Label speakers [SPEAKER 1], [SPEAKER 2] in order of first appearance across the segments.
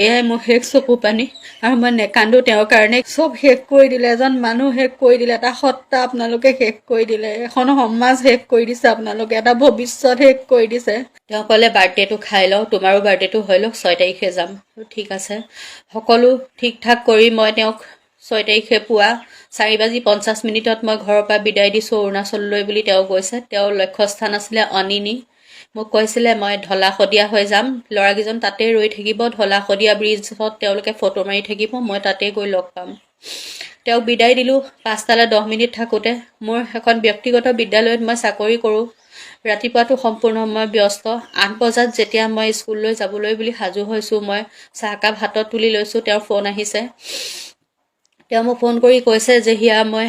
[SPEAKER 1] এয়াই মোৰ শেষ চকু পানী। আৰু মই নেকান্দো তেওঁৰ কাৰণে। চব শেষ কৰি দিলে, এজন মানুহ শেষ কৰি দিলে, এটা সত্তা আপোনালোকে শেষ কৰি দিলে, এখন সমাজ শেষ কৰি দিছে আপোনালোকে, এটা ভৱিষ্যত শেষ কৰি দিছে। তেওঁ ক'লে বাৰ্থডেটো খাই লওঁ, তোমাৰো বাৰ্থডেটো হৈ লওক, 6 তাৰিখে যাম। ঠিক আছে। সকলো ঠিক ঠাক কৰি মই তেওঁক 6 তাৰিখে পুৱা 4:50 মই ঘৰৰ পৰা বিদায় দিছোঁ অৰুণাচললৈ বুলি তেওঁ গৈছে। তেওঁৰ লক্ষ্যস্থান আছিলে অনিনি। মোক কৈছিলে মই ঢলা শদিয়া হৈ যাম, ল'ৰাকেইজন তাতে ৰৈ থাকিব, ঢলা শদিয়া ব্ৰিজত তেওঁলোকে ফটো মাৰি থাকিব, মই তাতে গৈ লগ পাম। তেওঁক বিদায় দিলোঁ। 5টালৈ 10 মিনিট থাকোঁতে মোৰ এখন ব্যক্তিগত বিদ্যালয়ত মই চাকৰি কৰোঁ। ৰাতিপুৱাটো সম্পূৰ্ণ মই ব্যস্ত। 8 বজাত যেতিয়া মই স্কুললৈ যাবলৈ বুলি সাজু হৈছোঁ, মই চাহকাপ হাতত তুলি লৈছোঁ, তেওঁৰ ফোন আহিছে। তেওঁ মোক ফোন কৰি কৈছে যে হিয়া মই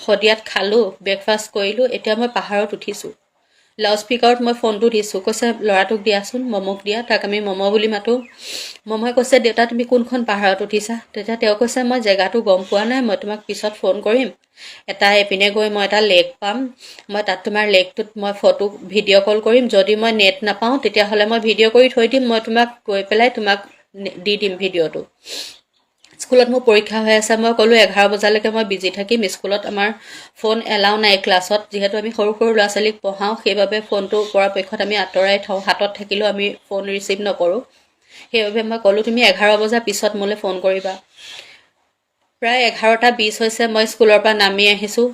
[SPEAKER 1] শদিয়াত খালোঁ, ব্ৰেকফাষ্ট কৰিলোঁ, এতিয়া মই পাহাৰত উঠিছোঁ। লাউড স্পীকাৰত মই ফোনটো দিছোঁ। কৈছে ল'ৰাটোক দিয়াচোন, মমক দিয়া, তাক আমি মম বুলি মাতোঁ। মমই কৈছে দেউতা তুমি কোনখন পাহাৰত উঠিছা? তেতিয়া তেওঁ কৈছে মই জেগাটো গম পোৱা নাই, মই তোমাক পিছত ফোন কৰিম। এপিনে গৈ মই এটা লেক পাম, মই তাত তোমাৰ লেকটোত মই ভিডিঅ' কল কৰিম। যদি মই নেট নাপাওঁ তেতিয়াহ'লে মই ভিডিঅ' কৰি থৈ দিম, মই তোমাক গৈ পেলাই তোমাক দি দিম ভিডিঅ'টো। স্কুলত মোৰ পৰীক্ষা হৈ আছে। মই ক'লোঁ 11 বজালৈকে মই বিজি থাকিম, স্কুলত আমাৰ ফোন এলাও নাই ক্লাছত, যিহেতু আমি সৰু সৰু ল'ৰা ছোৱালীক পঢ়াওঁ, সেইবাবে ফোনটো পৰাপক্ষত আমি আঁতৰাই থওঁ, হাতত থাকিলেও আমি ফোন ৰিচিভ নকৰোঁ। সেইবাবে মই ক'লোঁ তুমি 11 বজাৰ পিছত মোলৈ ফোন কৰিবা। প্ৰায় 11:20 হৈছে, মই স্কুলৰ পৰা নামি আহিছোঁ।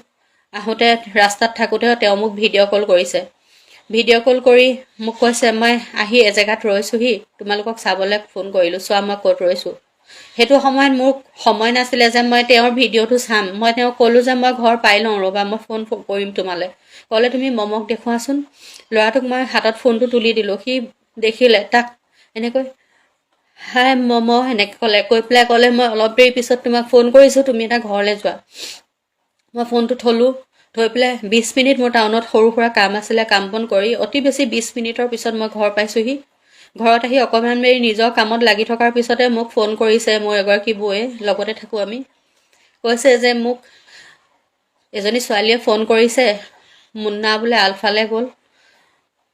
[SPEAKER 1] আহোঁতে ৰাস্তাত থাকোঁতে তেওঁ মোক ভিডিঅ' কল কৰিছে। ভিডিঅ' কল কৰি মোক কৈছে মই আহি এজেগাত ৰৈছোঁহি, তোমালোকক চাবলৈ ফোন কৰিলোঁ, চোৱা মই ক'ত ৰৈছোঁ। সেইটো সময়ত মোৰ সময় নাছিলে যে মই তেওঁৰ ভিডিঅ'টো চাম। মই তেওঁক ক'লোঁ যে মই ঘৰ পাই লওঁ ৰ'বা, মই ফোন কৰিম তোমালৈ। ক'লে তুমি মমক দেখুৱাচোন। ল'ৰাটোক মই হাতত ফোনটো তুলি দিলোঁ। সি দেখিলে, তাক এনেকৈ হাই মম এনেকৈ ক'লে, কৈ পেলাই ক'লে মই অলপ দেৰি পিছত তোমাক ফোন কৰিছোঁ, তুমি এটা ঘৰলৈ যোৱা। মই ফোনটো থলোঁ, থৈ পেলাই 20 মিনিট মোৰ টাউনত সৰু সুৰা কাম আছিলে, কাম বন কৰি অতি বেছি 20 মিনিটৰ পিছত মই ঘৰ পাইছোঁহি। ঘৰত আহি অকণমান দেৰি নিজৰ কামত লাগি থকাৰ পিছতে মোক ফোন কৰিছে মোৰ এগৰাকী বৌয়ে, লগতে থাকোঁ আমি। কৈছে যে মোক এজনী ছোৱালীয়ে ফোন কৰিছে, মুন্না বোলে আলফালে গ'ল।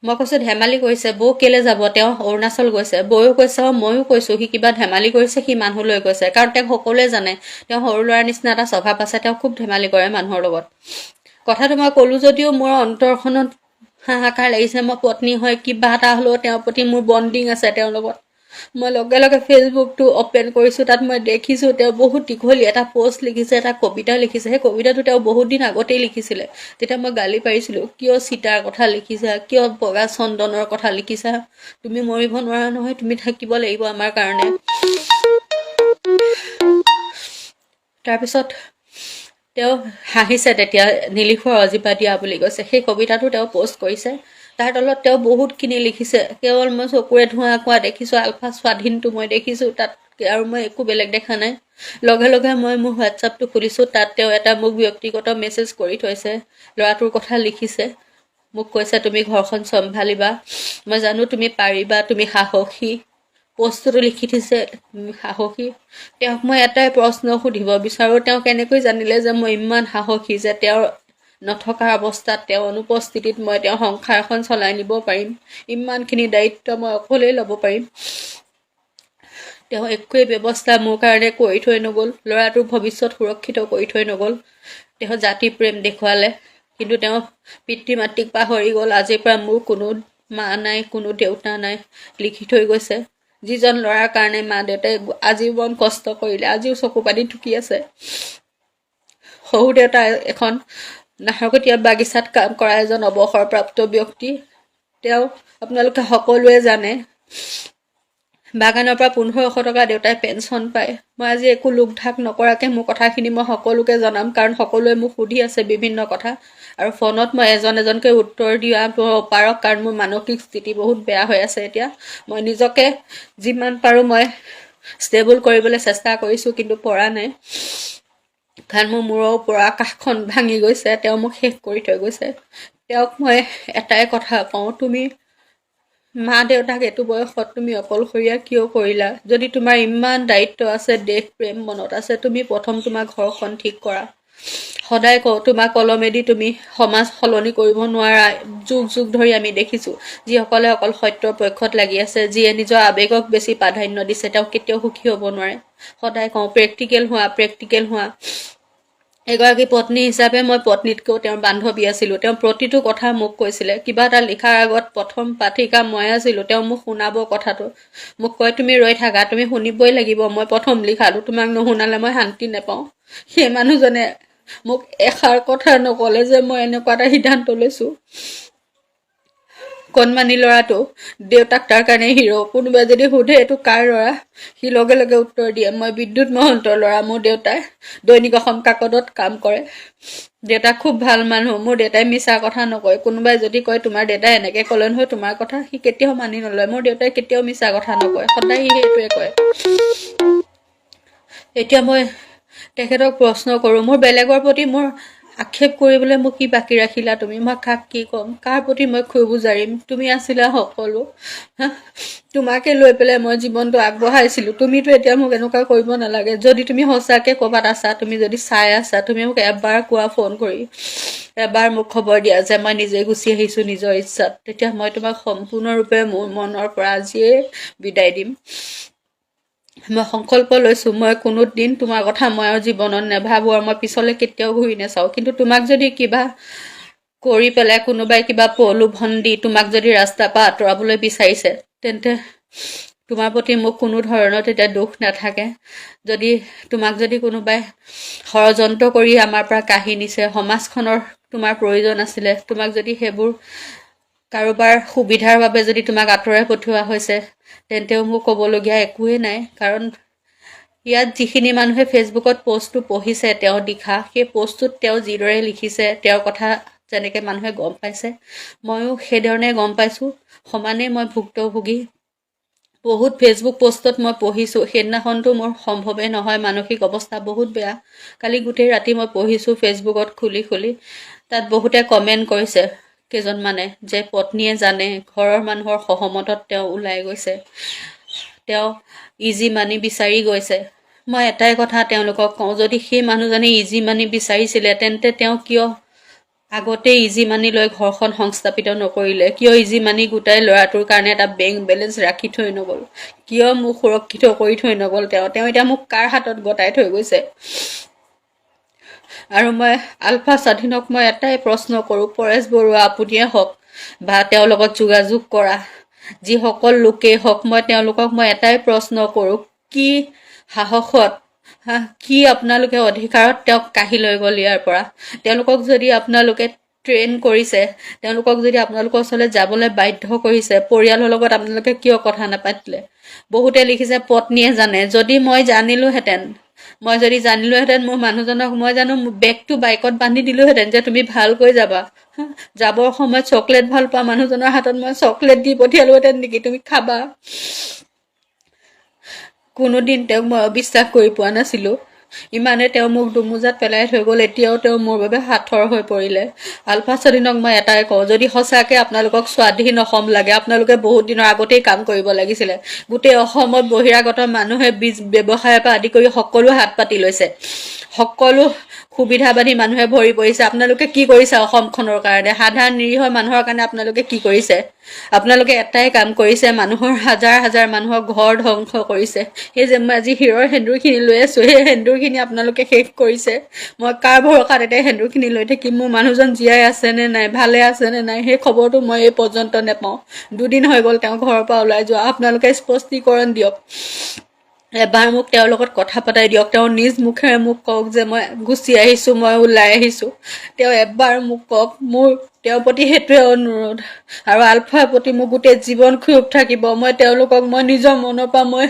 [SPEAKER 1] মই কৈছোঁ ধেমালি কৰিছে, বৌ কেলৈ যাব, তেওঁ অৰুণাচল গৈছে। বৌয়েও কৈছে ময়ো কৈছোঁ সি কিবা ধেমালি কৰিছে, সি মানুহ লৈ গৈছে, কাৰণ তেওঁক সকলোৱে জানে তেওঁ সৰু ল'ৰাৰ নিচিনা এটা স্বভাৱ আছে, তেওঁ খুব ধেমালি কৰে মানুহৰ লগত। কথাটো মই ক'লোঁ যদিও মোৰ অন্তৰখনত হাহাকাৰ লাগিছে। মই পত্নী হৈ কিবা এটা হ'লেও তেওঁৰ প্ৰতি মোৰ বণ্ডিং আছে তেওঁৰ লগত। মই লগে লগে ফেচবুকটো অ'পেন কৰিছোঁ, তাত মই দেখিছোঁ তেওঁ বহুত দীঘলীয়া এটা পষ্ট লিখিছে, এটা কবিতা লিখিছে। সেই কবিতাটো তেওঁ বহুত দিন আগতেই লিখিছিলে। তেতিয়া মই গালি পাৰিছিলোঁ, কিয় চিতাৰ কথা লিখিছা, কিয় বগা চন্দনৰ কথা লিখিছা, তুমি মৰিব নোৱাৰা নহয়, তুমি থাকিব লাগিব আমাৰ কাৰণে। তাৰপিছত তেওঁ হাঁহিছে, তেতিয়া নিলিখোঁ অজিপা দিয়া বুলি কৈছে। সেই কবিতাটো তেওঁ পষ্ট কৰিছে। তাৰ তলত তেওঁ বহুতখিনি লিখিছে, কেৱল মই চকুৰে ধোঁৱা কোৱা দেখিছোঁ, আলফা স্বাধীনটো মই দেখিছোঁ তাত, আৰু মই একো বেলেগ দেখা নাই। লগে লগে মই মোৰ হোৱাটছআপটো খুলিছোঁ, তাত তেওঁ এটা মোক ব্যক্তিগত মেছেজ কৰি থৈছে, ল'ৰাটোৰ কথা লিখিছে। মোক কৈছে তুমি ঘৰখন চম্ভালিবা, মই জানো তুমি পাৰিবা, তুমি সাহসী। পষ্টটো লিখি দিছে তুমি সাহসী। তেওঁক মই এটাই প্ৰশ্ন সুধিব বিচাৰোঁ, তেওঁ কেনেকৈ জানিলে যে মই ইমান সাহসী, যে তেওঁৰ নথকাৰ অৱস্থাত, তেওঁ অনুপস্থিতিত মই তেওঁৰ সংসাৰখন চলাই নিব পাৰিম, ইমানখিনি দায়িত্ব মই অকলেই ল'ব পাৰিম। তেওঁ একোৱেই ব্যৱস্থা মোৰ কাৰণে কৰি থৈ নগ'ল, ল'ৰাটোৰ ভৱিষ্যত সুৰক্ষিত কৰি থৈ নগ'ল। তেওঁ জাতি প্ৰেম দেখুৱালে, কিন্তু তেওঁ পিতৃ মাতৃক পাহৰি গ'ল। আজিৰ পৰা মোৰ কোনো মা নাই, কোনো দেউতা নাই, লিখি থৈ গৈছে। যিজন ল'ৰাৰ কাৰণে মা দেউতাই আজীৱন কষ্ট কৰিলে, আজিও চকু পানী টুকি আছে। শহুৰ দেউতা এখন নাহৰকটীয়া বাগিচাত কাম কৰা এজন অৱসৰপ্ৰাপ্ত ব্যক্তি। তেওঁ আপোনালোকে সকলোৱে জানে, বাগানৰ পৰা 1500 টকা দেউতাই পেঞ্চন পায়। মই আজি একো লোক ঢাক নকৰাকৈ মোৰ কথাখিনি মই সকলোকে জনাম, কাৰণ সকলোৱে মোক সুধি আছে বিভিন্ন কথা, আৰু ফোনত মই এজনকৈ উত্তৰ দিয়া অপাৰক, কাৰণ মোৰ মানসিক স্থিতি বহুত বেয়া হৈ আছে এতিয়া। মই নিজকে যিমান পাৰোঁ মই ষ্টেবল কৰিবলৈ চেষ্টা কৰিছোঁ, কিন্তু পৰা নাই, কাৰণ মোৰ মূৰৰ ওপৰৰ আকাশখন ভাঙি গৈছে। তেওঁ মোক শেষ কৰি থৈ গৈছে। তেওঁক মই এটাই কথা কওঁ, তুমি মা দেউতাক এইটো বয়সত তুমি অকলশৰীয়া কিয় কৰিলা? যদি তোমাৰ ইমান দায়িত্ব আছে, দেশ প্ৰেম মনত আছে, তুমি প্ৰথম তোমাৰ ঘৰখন ঠিক কৰা। সদায় কওঁ তোমাৰ কলমেদি তুমি সমাজ সলনি কৰিব নোৱাৰা। যুগ যুগ ধৰি আমি দেখিছোঁ যিসকলে অকল সত্যৰ পক্ষত লাগি আছে, যিয়ে নিজৰ আৱেগক বেছি প্ৰাধান্য দিছে, তেওঁ কেতিয়াও সুখী হ'ব নোৱাৰে। সদায় কওঁ প্ৰেক্টিকেল হোৱা, প্ৰেক্টিকেল হোৱা। এগৰাকী পত্নী হিচাপে মই পত্নীতকৈও তেওঁৰ বান্ধৱী আছিলোঁ। তেওঁ প্ৰতিটো কথা মোক কৈছিলে। কিবা এটা লিখাৰ আগত প্ৰথম পাঠিকা মই আছিলোঁ। তেওঁ মোক শুনাব কথাটো। মোক কয় তুমি ৰৈ থাকা, তুমি শুনিবই লাগিব। মই প্ৰথম লিখাটো তোমাক নুশুনালে মই শান্তি নাপাওঁ। সেই মানুহজনে মোক এষাৰ কথা নক'লে যে মই এনেকুৱা এটা সিদ্ধান্ত লৈছোঁ। কণমানি ল'ৰাটো দেউতাক তাৰ কাৰণে হিৰ'। কোনোবাই যদি সোধে এইটো কাৰ ল'ৰা, সি লগে লগে উত্তৰ দিয়ে মই বিদ্যুৎ মহন্তৰ ল'ৰা। মোৰ দেউতাই দৈনিক অসম কাকতত কাম কৰে। দেউতা খুব ভাল মানুহ। মোৰ দেউতাই মিছা কথা নকয়। কোনোবাই যদি কয় তোমাৰ দেউতাই এনেকৈ ক'লে নহয় তোমাৰ কথা, সি কেতিয়াও মানি নলয়। মোৰ দেউতাই কেতিয়াও মিছা কথা নকয়, সদায় সি সেইটোৱে কয়। এতিয়া মই তেখেতক প্ৰশ্ন কৰোঁ, মোৰ বেলেগৰ প্ৰতি মোৰ আক্ষেপ কৰিবলৈ মোক কি বাকী ৰাখিলা তুমি? মই কাক কি ক'ম? কাৰ প্ৰতি মই ক্ষোভ উজাৰিম? তুমি আছিলা সকলো। তোমাকে লৈ পেলাই মই জীৱনটো আগবঢ়াইছিলোঁ। তুমিতো এতিয়া মোক এনেকুৱা কৰিব নালাগে। যদি তুমি সঁচাকৈ ক'ৰবাত আছা, তুমি যদি চাই আছা, তুমি মোক এবাৰ কোৱা ফোন কৰি, এবাৰ মোক খবৰ দিয়া যে মই নিজে গুচি আহিছোঁ নিজৰ ইচ্ছাত। তেতিয়া মই তোমাক সম্পূৰ্ণৰূপে মোৰ মনৰ পৰা আজিয়ে বিদায় দিম। মই সংকল্প লৈছোঁ মই কোনো দিন তোমাৰ কথা মই আৰু জীৱনত নাভাবোঁ, আৰু মই পিছলৈ কেতিয়াও ঘূৰি নাচাওঁ। কিন্তু তোমাক যদি কিবা কৰি পেলাই কোনোবাই কিবা প্ৰলোভন দি তোমাক যদি ৰাস্তাৰ পৰা আঁতৰাবলৈ বিচাৰিছে, তেন্তে তোমাৰ প্ৰতি মোক কোনো ধৰণৰ তেতিয়া দুখ নাথাকে। যদি তোমাক যদি কোনোবাই ষড়যন্ত্ৰ কৰি আমাৰ পৰা কাঢ়ি নিছে, সমাজখনৰ তোমাৰ প্ৰয়োজন আছিলে, তোমাক যদি সেইবোৰ কাৰোবাৰ সুবিধাৰ বাবে যদি তোমাক আঁতৰাই পঠিওৱা হৈছে, তেন্তেও মোৰ ক'বলগীয়া একোৱেই নাই। কাৰণ ইয়াত যিখিনি মানুহে ফেচবুকত পষ্টটো পঢ়িছে, তেওঁ লিখা সেই পষ্টটোত তেওঁ যিদৰে লিখিছে, তেওঁৰ কথা যেনেকৈ মানুহে গম পাইছে, ময়ো সেইধৰণে গম পাইছোঁ। সমানেই মই ভুক্তভোগী। বহুত ফেচবুক পষ্টত মই পঢ়িছোঁ। সেইদিনাখনতো মোৰ সম্ভৱেই নহয়, মানসিক অৱস্থা বহুত বেয়া। কালি গোটেই ৰাতি মই পঢ়িছোঁ ফেচবুকত খুলি খুলি। তাত বহুতে কমেণ্ট কৰিছে কেইজনমানে যে পত্নীয়ে জানে, ঘৰৰ মানুহৰ সহমতত তেওঁ ওলাই গৈছে, তেওঁ ইজি মানি বিচাৰি গৈছে। মই এটাই কথা তেওঁলোকক কওঁ, যদি সেই মানুহজনে ইজি মানি বিচাৰিছিলে, তেন্তে তেওঁ কিয় আগতে ইজি মানি লৈ ঘৰখন সংস্থাপিত নকৰিলে? কিয় ইজি মানি গোটাই ল'ৰাটোৰ কাৰণে এটা বেংক বেলেঞ্চ ৰাখি থৈ নগ'ল? কিয় মোক সুৰক্ষিত কৰি থৈ নগ'ল? তেওঁ এতিয়া মোক কাৰ হাতত গতাই থৈ গৈছে? আৰু মই আলফা স্বাধীনক মই এটাই প্ৰশ্ন কৰোঁ, পৰেশ বৰুৱা আপুনিয়ে হওক বা তেওঁৰ লগত যোগাযোগ কৰা যিসকল লোকেই হওক, মই তেওঁলোকক মই এটাই প্ৰশ্ন কৰোঁ, কি সাহসত কি আপোনালোকে অধিকাৰত তেওঁক কাঢ়ি লৈ গ'ল ইয়াৰ পৰা? তেওঁলোকক যদি আপোনালোকে ট্ৰেইন কৰিছে, তেওঁলোকক যদি আপোনালোকৰ ওচৰলৈ যাবলৈ বাধ্য কৰিছে, পৰিয়ালৰ লগত আপোনালোকে কিয় কথা নাপাতিলে? বহুতে লিখিছে পত্নীয়ে জানে। যদি মই জানিলোহেঁতেন, মোৰ মানুহজনক মই জানো বেগটো বাইকত বান্ধি দিলোহেঁতেন যে তুমি ভালকৈ যাবা। যাবৰ সময়ত চকলেট ভাল পোৱা মানুহজনৰ হাতত মই চকলেট দি পঠিয়ালোহেঁতেন নেকি, তুমি খাবা? কোনোদিন তেওঁক মই অবিশ্বাস কৰি পোৱা নাছিলোঁ। ইমানে তেওঁ মোক দুমোজাত পেলাই থৈ গ'ল, এতিয়াও তেওঁ মোৰ বাবে সাঁথৰ হৈ পৰিলে। আলফা স্বাধীনক মই এটাই কওঁ, যদি সঁচাকৈ আপোনালোকক স্বাধীন অসম লাগে, আপোনালোকে বহুত দিনৰ আগতেই কাম কৰিব লাগিছিলে। গোটেই অসমত বহিৰাগত মানুহে বীজ ব্যৱসায়ৰ পৰা আদি কৰি সকলো হাত পাতি লৈছে, সকলো সুবিধাবাদী মানুহে ভৰি পৰিছে। আপোনালোকে কি কৰিছে অসমখনৰ কাৰণে? সাধাৰণ নিৰীহ মানুহৰ কাৰণে আপোনালোকে কি কৰিছে? আপোনালোকে এটাই কাম কৰিছে, মানুহৰ হাজাৰ হাজাৰ মানুহৰ ঘৰ ধ্বংস কৰিছে। সেই যে মই আজি হীৰৰ সেন্দুৰখিনি লৈ আছোঁ, সেই সেন্দুৰখিনি আপোনালোকে শেষ কৰিছে। মই কাৰ ভৰসাত এতিয়া সেন্দুৰখিনি লৈ থাকিম? মোৰ মানুহজন জীয়াই আছেনে নাই, ভালে আছেনে নাই, সেই খবৰটো মই এই পৰ্যন্ত নাপাওঁ। 2 দিন হৈ গ'ল তেওঁ ঘৰৰ পৰা ওলাই যোৱা। আপোনালোকে স্পষ্টীকৰণ দিয়ক, এবাৰ মোক তেওঁৰ লগত কথা পাতাই দিয়ক। তেওঁ নিজ মুখেৰে মোক কওক যে মই গুচি আহিছোঁ, মই ওলাই আহিছোঁ। তেওঁ এবাৰ মোক কওক। মোৰ তেওঁৰ প্ৰতি সেইটোৱে অনুৰোধ। আৰু আলফাৰ প্ৰতি মোৰ গোটেই জীৱন ক্ষোভ থাকিব। মই তেওঁলোকক মই নিজৰ মনৰ পৰা মই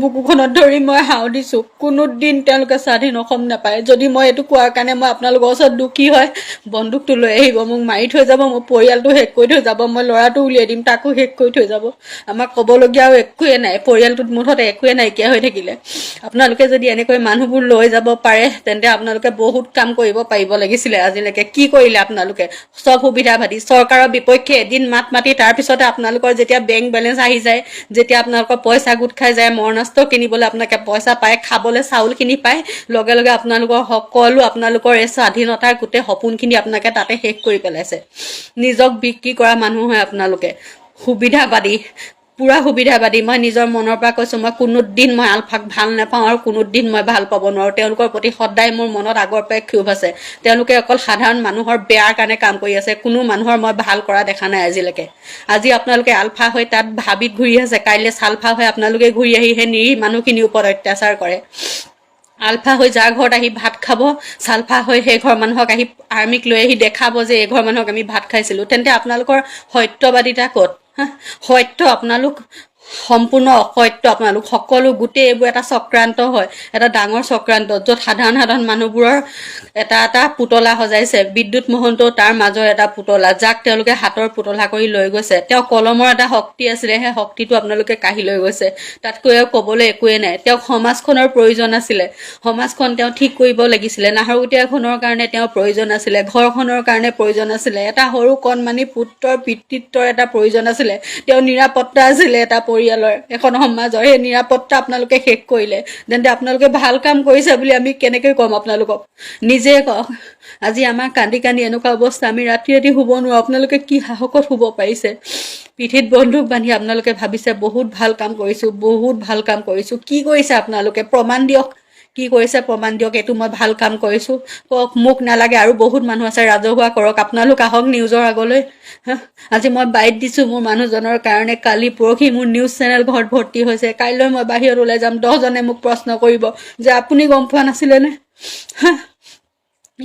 [SPEAKER 1] বুকুখনত ধৰি মই হাও দিছোঁ, কোনো দিন তেওঁলোকে স্বাধীন অসম নাপায়। যদি মই এইটো কোৱাৰ কাৰণে মই আপোনালোকৰ ওচৰত দুখী হয়, বন্দুকটো লৈ আহিব, মোক মাৰি থৈ যাব, মোৰ পৰিয়ালটো শেষ কৰি থৈ যাব, মই ল'ৰাটো উলিয়াই দিম, তাকো শেষ কৰি থৈ যাব। আমাক ক'বলগীয়া আৰু একোৱে নাই, পৰিয়ালটোত মুঠতে একোৱে নাইকিয়া হৈ থাকিলে। আপোনালোকে যদি এনেকৈ মানুহবোৰ লৈ যাব পাৰে, তেন্তে আপোনালোকে বহুত কাম কৰিব পাৰিব লাগিছিলে। আজিলৈকে কি কৰিলে আপোনালোকে? চব সুবিধা সুবিধাবাদী চৰকাৰৰ বিপক্ষে এদিন মাত মাতি তাৰপিছতে আপোনালোকৰ যেতিয়া বেংক বেলেঞ্চ আহি যায়, যেতিয়া আপোনালোকৰ পইচা গোট খাই যায়, মৰণাস্ত্ৰ কিনিবলৈ আপোনালোকে পইচা পায়, খাবলৈ চাউলখিনি পায়, লগে লগে আপোনালোকৰ এই স্বাধীনতাৰ গোটেই সপোনখিনি আপোনালোকে তাতে শেষ কৰি পেলাইছে। নিজক বিক্ৰী কৰা মানুহ হয় আপোনালোকে, সুবিধাবাদী, পুৰা সুবিধাবাদী। মই নিজৰ মনৰ পৰা কৈছোঁ, মই কোনোদিন মই আলফাক ভাল নাপাওঁ আৰু কোনোদিন মই ভাল পাব নোৱাৰোঁ। তেওঁলোকৰ প্ৰতি সদায় মোৰ মনত আগৰ পৰাই ক্ষোভ আছে। তেওঁলোকে অকল সাধাৰণ মানুহৰ বেয়াৰ কাৰণে কাম কৰি আছে, কোনো মানুহৰ মই ভাল কৰা দেখা নাই আজিলৈকে। আজি আপোনালোকে আলফা হৈ তাত ভাবিত ঘূৰি আছে, কাইলৈ চালফা হৈ আপোনালোকে ঘূৰি আহি সেই নিৰীহ মানুহখিনিৰ ওপৰত অত্যাচাৰ কৰে। আলফা হৈ যাৰ ঘৰত আহি ভাত খাব, চালফা হৈ সেই ঘৰ মানুহক আহি আৰ্মিক লৈ আহি দেখাব যে এই ঘৰ মানুহক আমি ভাত খাইছিলোঁ, তেন্তে আপোনালোকৰ সত্যবাদিতা ক'ত? সত্য আপোনালোক সম্পূৰ্ণ অসত্য। আপোনালোক সকলো গোটেই এইবোৰ এটা চক্ৰান্ত হয়, এটা ডাঙৰ চক্ৰান্ত, য'ত সাধাৰণ মানুহবোৰৰ এটা পুতলা সজাইছে। বিদ্যুৎ মহন্তও তাৰ মাজৰ এটা পুতলা, যাক তেওঁলোকে হাতৰ পুতলা কৰি লৈ গৈছে। তেওঁ কলমৰ এটা শক্তি আছিলে, সেই শক্তিটো আপোনালোকে কাঢ়ি লৈ গৈছে। তাতকৈ আৰু ক'বলৈ একোৱেই নাই। তেওঁক সমাজখনৰ প্ৰয়োজন আছিলে, সমাজখন তেওঁ ঠিক কৰিব লাগিছিলে, নাহৰকটীয়াখনৰ কাৰণে তেওঁৰ প্ৰয়োজন আছিলে, ঘৰখনৰ কাৰণে প্ৰয়োজন আছিলে, এটা সৰু কণমানি পুত্ৰৰ পিতৃত্বৰ এটা প্ৰয়োজন আছিলে, তেওঁ নিৰাপত্তা আছিলে এটা পৰিয়ালৰ, এখন সমাজৰ। সেই নিৰাপত্তা আপোনালোকে শেষ কৰিলে। তেন্তে আপোনালোকে ভাল কাম কৰিছে বুলি আমি কেনেকৈ ক'ম আপোনালোকক? নিজে কওক। আজি আমাৰ কান্দি কান্দি এনেকুৱা অৱস্থা, আমি ৰাতি শুব নোৱাৰোঁ। আপোনালোকে কি সাহসত শুব পাৰিছে? পিঠিত বন্দুক বান্ধি আপোনালোকে ভাবিছে বহুত ভাল কাম কৰিছোঁ, বহুত ভাল কাম কৰিছোঁ। কি কৰিছে আপোনালোকে? প্ৰমাণ দিয়ক। কি কৰিছে প্ৰমাণ দিয়ক। এইটো মই ভাল কাম কৰিছোঁ কওক। মোক নালাগে, আৰু বহুত মানুহ আছে, ৰাজহুৱা কৰক। আপোনালোক আহক নিউজৰ আগলৈ। আজি মই বাইট দিছোঁ মোৰ মানুহজনৰ কাৰণে। কালি পৰহি মোৰ নিউজ চেনেল ঘৰত ভৰ্তি হৈছে। কাইলৈ মই বাহিৰত ওলাই যাম, 10জনে মোক প্ৰশ্ন কৰিব যে আপুনি গম পোৱা নাছিলেনে?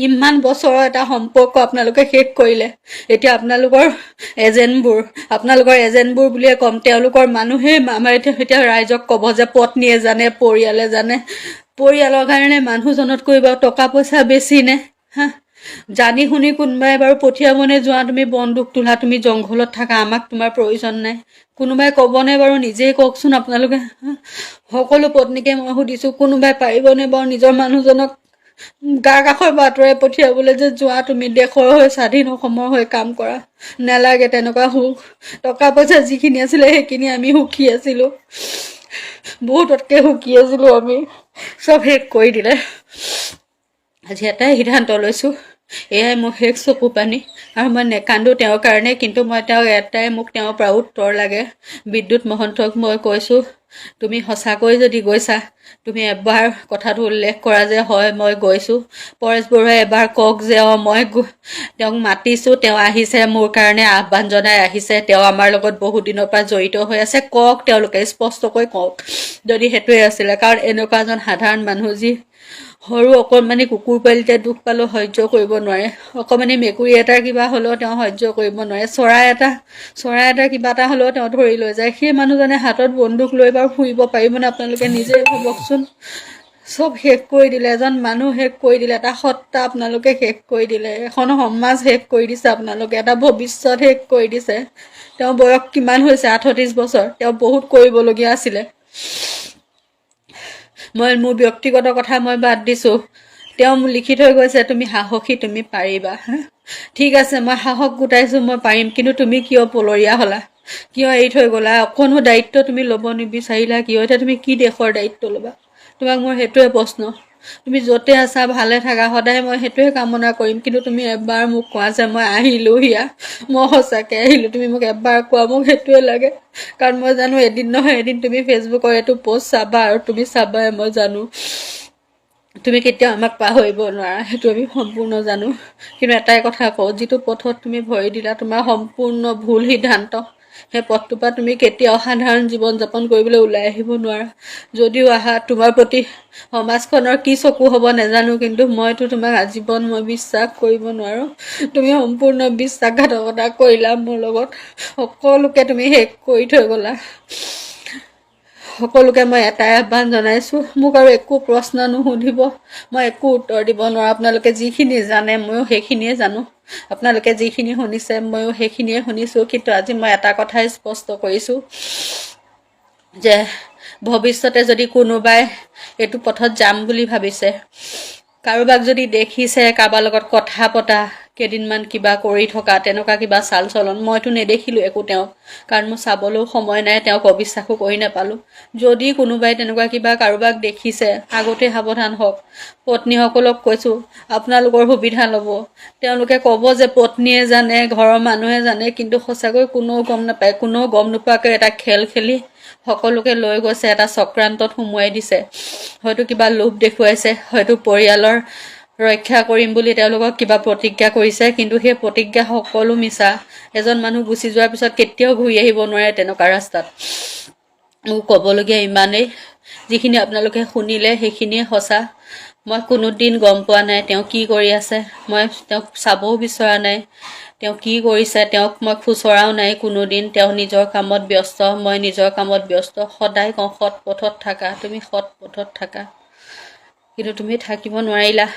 [SPEAKER 1] ইমান বছৰৰ এটা সম্পৰ্ক আপোনালোকে শেষ কৰিলে। এতিয়া আপোনালোকৰ এজেণ্টবোৰ বুলিয়ে ক'ম, তেওঁলোকৰ মানুহেই আমাৰ এতিয়া ৰাইজক ক'ব যে পত্নীয়ে জানে, পৰিয়ালে জানে। পৰিয়ালৰ কাৰণে মানুহজনতকৈ বাৰু টকা পইচা বেছি নে? জানি শুনি কোনোবাই বাৰু পঠিয়াবনে যোৱা তুমি বন্দুক তোলা, তুমি জংঘলত থাকা, আমাক তোমাৰ প্ৰয়োজন নাই? কোনোবাই ক'বনে বাৰু? নিজেই কওকচোন আপোনালোকে। সকলো পত্নীকে মই সুধিছোঁ, কোনোবাই পাৰিবনে বাৰু নিজৰ মানুহজনক গা কাষৰ পৰা আঁতৰাই পঠিয়াবলৈ যে যোৱা তুমি দেশৰ হৈ, স্বাধীন অসমৰ হৈ কাম কৰা? নেলাগে তেনেকুৱা সুখ। টকা পইচা যিখিনি আছিলে সেইখিনি আমি সুখী আছিলোঁ, বহুততকৈ সুখী আছিলোঁ আমি। চব শেষ কৰি দিলে। আজি এটাই সিদ্ধান্ত লৈছোঁ, এয়াই মোৰ শেষ চকু পানী। আৰু মই নেকান্দো তেওঁৰ কাৰণে, কিন্তু মই মোক তেওঁৰ পৰা উত্তৰ লাগে। বিদ্যুৎ মহন্তক মই কৈছোঁ, তুমি সঁচাকৈ যদি গৈছা, তুমি এবাৰ কথাটো উল্লেখ কৰা যে হয় মই গৈছোঁ। পৰেশ বৰুৱাই এবাৰ কওক যে মই তেওঁক মাতিছোঁ, তেওঁ আহিছে, মোৰ কাৰণে আহ্বান জনাই আহিছে, তেওঁ আমাৰ লগত বহুত দিনৰ পৰা জড়িত হৈ আছে। কওক, তেওঁলোকে স্পষ্টকৈ কওক যদি সেইটোৱে আছিলে। কাৰণ এনেকুৱা এজন সাধাৰণ মানুহ, যি সৰু অকণমানি কুকুৰ পোৱালিতে দুখ পালেও সহ্য কৰিব নোৱাৰে, অকণমানি মেকুৰী এটাৰ কিবা হ'লেও তেওঁ সহ্য কৰিব নোৱাৰে, চৰাই এটাৰ কিবা এটা হ'লেও তেওঁ ধৰি লৈ যায়। সেই মানুহজনে হাতত বন্দুক লৈ বাৰু ফুৰিব পাৰিবনে? আপোনালোকে নিজে ভাবকচোন। চব শেষ কৰি দিলে, এজন মানুহ শেষ কৰি দিলে, এটা সত্তা আপোনালোকে শেষ কৰি দিলে, এখন সমাজ শেষ কৰি দিছে আপোনালোকে, এটা ভৱিষ্যত শেষ কৰি দিছে। তেওঁ বয়স কিমান হৈছে? 38 বছৰ। তেওঁ বহুত কৰিবলগীয়া আছিলে। মই মোৰ ব্যক্তিগত কথা মই বাদ দিছোঁ, তেওঁ মোক লিখি থৈ গৈছে তুমি সাহসী, তুমি পাৰিবা। ঠিক আছে, মই সাহস গোটাইছোঁ, মই পাৰিম, কিন্তু তুমি কিয় পলৰীয়া হ'লা? কিয় এৰি থৈ গ'লা? অকণো দায়িত্ব তুমি ল'ব নিবিচাৰিলা কিয়? এতিয়া তুমি কি দেশৰ দায়িত্ব ল'বা? তোমাক মোৰ সেইটোৱে প্ৰশ্ন। তুমি য'তে আছা ভালে থাকা, সদায় মই সেইটোৱে কামনা কৰিম, কিন্তু তুমি এবাৰ মোক কোৱা যে মই আহিলোঁ হিয়া, মই সঁচাকৈ আহিলোঁ। তুমি মোক এবাৰ কোৱা, মোক সেইটোৱে লাগে। কাৰণ মই জানো এদিন নহয় এদিন তুমি ফেচবুকৰ এইটো পষ্ট চাবা, আৰু তুমি চাবাই, মই জানো। তুমি কেতিয়াও আমাক পাহৰিব নোৱাৰা, সেইটো আমি সম্পূৰ্ণ জানো। কিন্তু এটাই কথা কওঁ, যিটো পথত তুমি ভৰি দিলা, তোমাৰ সম্পূৰ্ণ ভুল সিদ্ধান্ত। সেই পথটোৰ পৰা তুমি কেতিয়াও সাধাৰণ জীৱন যাপন কৰিবলৈ ওলাই আহিব নোৱাৰা। যদিও আহা, তোমাৰ প্ৰতি সমাজখনৰ কি চকু হ'ব নাজানো, কিন্তু মইতো তোমাক আজীৱন মই বিশ্বাস কৰিব নোৱাৰোঁ। তুমি সম্পূৰ্ণ বিশ্বাসঘাতকতা কৰিলা মোৰ লগত। সকলোকে তুমি শেষ কৰি থৈ গ'লা। সকলোকে মই এটাই আহ্বান জনাইছোঁ, মোক আৰু একো প্ৰশ্ন নুসুধিব, মই একো উত্তৰ দিব নোৱাৰোঁ। আপোনালোকে যিখিনি জানে ময়ো সেইখিনিয়ে জানো, আপোনালোকে যিখিনি শুনিছে ময়ো সেইখিনিয়ে শুনিছোঁ। কিন্তু আজি মই এটা কথাই স্পষ্ট কৰিছোঁ যে ভৱিষ্যতে যদি কোনোবাই এইটো পথত যাম বুলি ভাবিছে, কাৰোবাক যদি দেখিছে কাৰোবাৰ লগত কথা পতা, কেইদিনমান কিবা কৰি থকা তেনেকুৱা কিবা চাল চলন মইতো নেদেখিলোঁ একো তেওঁক, কাৰণ মোৰ চাবলৈও সময় নাই, তেওঁক অবিশ্বাসো কৰি নাপালোঁ। যদি কোনোবাই তেনেকুৱা কিবা কাৰোবাক দেখিছে আগতে সাৱধান হওক। পত্নীসকলক কৈছোঁ আপোনালোকৰ সুবিধা ল'ব। তেওঁলোকে ক'ব যে পত্নীয়ে জানে, ঘৰৰ মানুহে জানে, কিন্তু সঁচাকৈ কোনেও গম নাপায়। কোনেও গম নোপোৱাকৈ এটা খেল খেলি সকলোকে লৈ গৈছে, এটা চক্ৰান্তত সুমুৱাই দিছে। হয়তো কিবা লোভ দেখুৱাইছে, হয়তো পৰিয়ালৰ ৰক্ষা কৰিম বুলি তেওঁলোকক কিবা প্ৰতিজ্ঞা কৰিছে, কিন্তু সেই প্ৰতিজ্ঞা সকলো মিছা। এজন মানুহ গুচি যোৱাৰ পিছত কেতিয়াও ঘূৰি আহিব নোৱাৰে তেনেকুৱা ৰাস্তাত। মোক ক'বলগীয়া ইমানেই। যিখিনি আপোনালোকে শুনিলে সেইখিনিয়ে সঁচা। মই কোনোদিন গম পোৱা নাই তেওঁ কি কৰি আছে, মই তেওঁক চাবও বিচৰা নাই। তেওঁ কি কৰিছে তেওঁক মই খুচৰাও নাই কোনোদিন। তেওঁ নিজৰ কামত ব্যস্ত, মই নিজৰ কামত ব্যস্ত। সদায় কওঁ সৎ পথত থাকা, তুমি সৎ পথত থাকা, কিন্তু তুমি থাকিব নোৱাৰিলা।